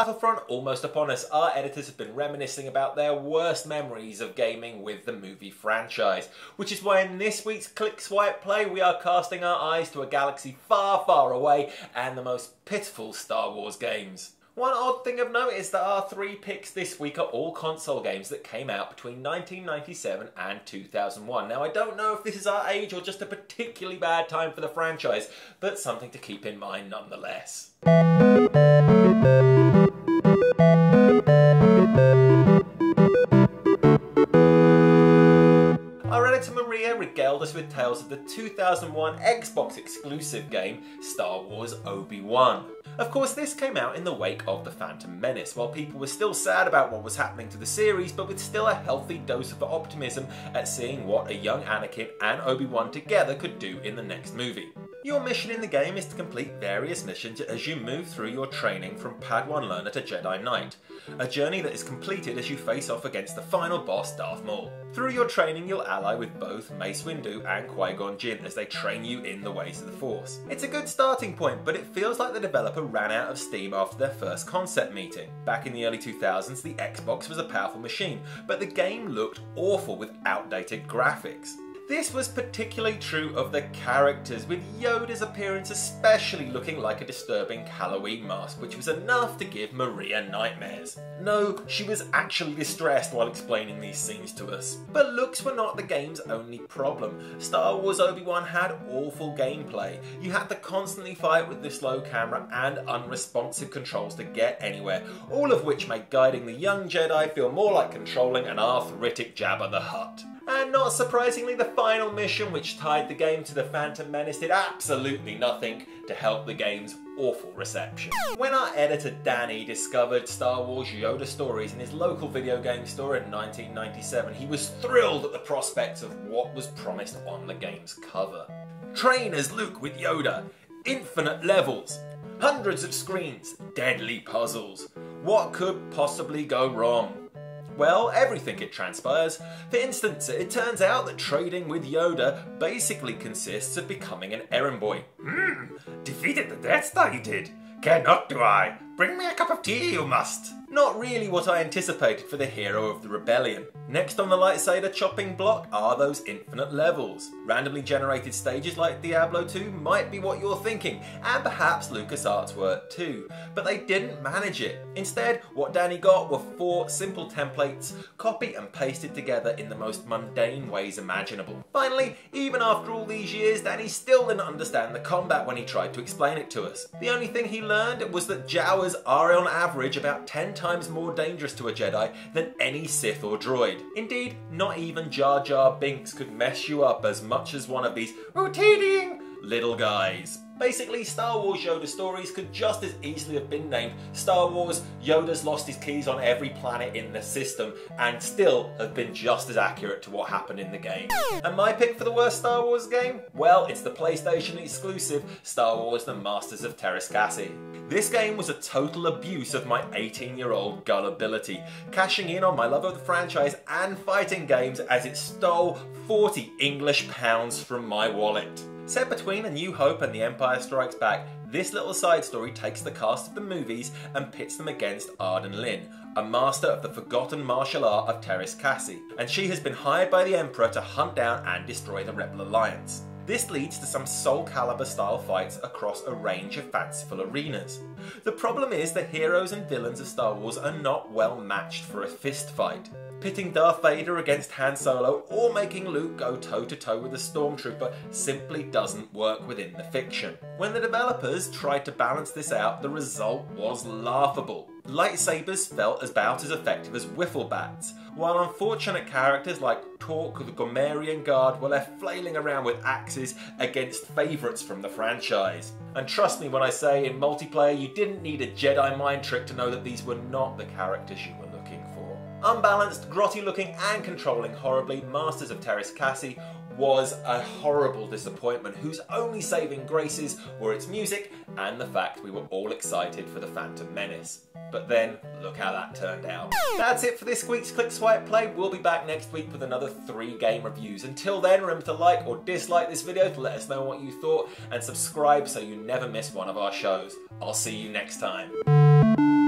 Battlefront almost upon us, our editors have been reminiscing about their worst memories of gaming with the movie franchise, which is why in this week's Click Swipe Play we are casting our eyes to a galaxy far, far away and the most pitiful Star Wars games. One odd thing of note is that our 3 picks this week are all console games that came out between 1997 and 2001. Now I don't know if this is our age or just a particularly bad time for the franchise, but something to keep in mind nonetheless. Our editor Maria regaled us with tales of the 2001 Xbox exclusive game Star Wars Obi-Wan. Of course, this came out in the wake of The Phantom Menace, while people were still sad about what was happening to the series, but with still a healthy dose of optimism at seeing what a young Anakin and Obi-Wan together could do in the next movie. Your mission in the game is to complete various missions as you move through your training from Padawan learner to Jedi Knight, a journey that is completed as you face off against the final boss Darth Maul. Through your training you'll ally with both Mace Windu and Qui-Gon Jinn as they train you in the ways of the Force. It's a good starting point, but it feels like the developer ran out of steam after their first concept meeting. Back in the early 2000s the Xbox was a powerful machine, but the game looked awful with outdated graphics. This was particularly true of the characters, with Yoda's appearance especially looking like a disturbing Halloween mask, which was enough to give Maria nightmares. No, she was actually distressed while explaining these scenes to us. But looks were not the game's only problem. Star Wars Obi-Wan had awful gameplay. You had to constantly fight with the slow camera and unresponsive controls to get anywhere, all of which made guiding the young Jedi feel more like controlling an arthritic Jabba the Hutt. And not surprisingly, the final mission, which tied the game to The Phantom Menace, did absolutely nothing to help the game's awful reception. When our editor Danny discovered Star Wars Yoda Stories in his local video game store in 1997, he was thrilled at the prospects of what was promised on the game's cover. Train as Luke with Yoda, infinite levels, hundreds of screens, deadly puzzles. What could possibly go wrong? Well, everything, it transpires. For instance, it turns out that trading with Yoda basically consists of becoming an errand boy. Defeated the Death Star you did. Care not do I. Bring me a cup of tea you must. Not really what I anticipated for the hero of the rebellion. Next on the lightsaber chopping block are those infinite levels. Randomly generated stages like Diablo 2 might be what you're thinking, and perhaps LucasArts were too, but they didn't manage it. Instead, what Danny got were 4 simple templates, copy and pasted together in the most mundane ways imaginable. Finally, even after all these years, Danny still didn't understand the combat when he tried to explain it to us. The only thing he learned was that Jawas are on average about 10 times more dangerous to a Jedi than any Sith or droid. Indeed, not even Jar Jar Binks could mess you up as much as one of these rotating little guys. Basically, Star Wars Yoda Stories could just as easily have been named Star Wars Yoda's Lost His Keys on Every Planet in the System and still have been just as accurate to what happened in the game. And my pick for the worst Star Wars game? Well, it's the PlayStation exclusive Star Wars The Masters of Tatooine. This game was a total abuse of my 18-year-old gullibility, cashing in on my love of the franchise and fighting games as it stole 40 English pounds from my wallet. Set between A New Hope and The Empire Strikes Back, this little side story takes the cast of the movies and pits them against Arden Lin, a master of the forgotten martial art of Teräs Käsi, and she has been hired by the Emperor to hunt down and destroy the Rebel Alliance. This leads to some Soul Calibur style fights across a range of fanciful arenas. The problem is the heroes and villains of Star Wars are not well matched for a fist fight. Pitting Darth Vader against Han Solo or making Luke go toe-to-toe with a stormtrooper simply doesn't work within the fiction. When the developers tried to balance this out, the result was laughable. Lightsabers felt about as effective as wiffle bats, while unfortunate characters like Torque the Gomerian Guard were left flailing around with axes against favourites from the franchise. And trust me when I say in multiplayer you didn't need a Jedi mind trick to know that these were not the characters you were looking for. Unbalanced, grotty looking and controlling horribly, Masters of Teräs Käsi was a horrible disappointment whose only saving graces were its music and the fact we were all excited for The Phantom Menace. But then, look how that turned out. That's it for this week's Click Swipe Play. We'll be back next week with another 3 game reviews. Until then, remember to like or dislike this video to let us know what you thought, and subscribe so you never miss one of our shows. I'll see you next time.